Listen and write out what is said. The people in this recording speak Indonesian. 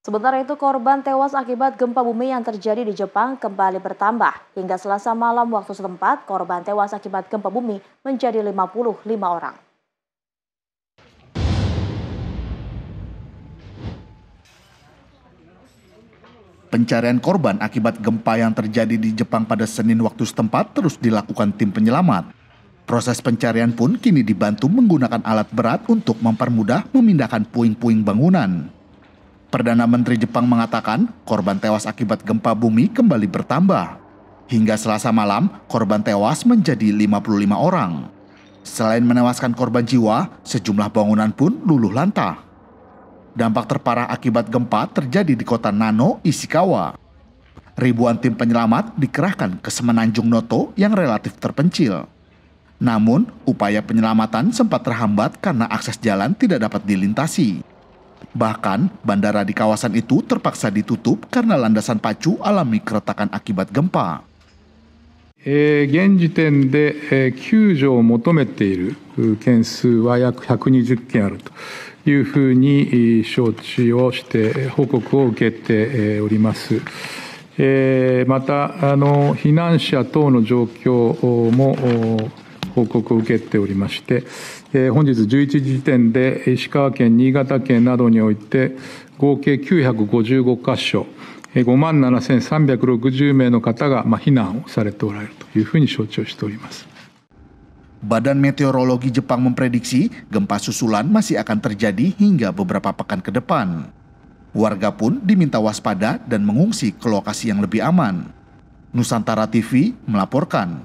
Sementara itu, korban tewas akibat gempa bumi yang terjadi di Jepang kembali bertambah. Hingga Selasa malam waktu setempat, korban tewas akibat gempa bumi menjadi 55 orang. Pencarian korban akibat gempa yang terjadi di Jepang pada Senin waktu setempat terus dilakukan tim penyelamat. Proses pencarian pun kini dibantu menggunakan alat berat untuk mempermudah memindahkan puing-puing bangunan. Perdana Menteri Jepang mengatakan korban tewas akibat gempa bumi kembali bertambah. Hingga Selasa malam, korban tewas menjadi 55 orang. Selain menewaskan korban jiwa, sejumlah bangunan pun luluh lantah. Dampak terparah akibat gempa terjadi di kota Nano, Ishikawa. Ribuan tim penyelamat dikerahkan ke Semenanjung Noto yang relatif terpencil. Namun, upaya penyelamatan sempat terhambat karena akses jalan tidak dapat dilintasi. Bahkan, bandara di kawasan itu terpaksa ditutup karena landasan pacu alami keretakan akibat gempa. 現時点で救助を求めている件数は約120件あるというふうに承知をして報告を受けております。また避難者等の状況も報告を受けておりまして、本日11時時点で石川県、新潟県などにおいて合計955カ所。57,360 名の方が避難をされておられるというふうに承知をしております。Badan Meteorologi Jepang memprediksi gempa susulan masih akan terjadi hingga beberapa pekan ke depan. Warga pun diminta waspada dan mengungsi ke lokasi yang lebih aman. Nusantara TV melaporkan.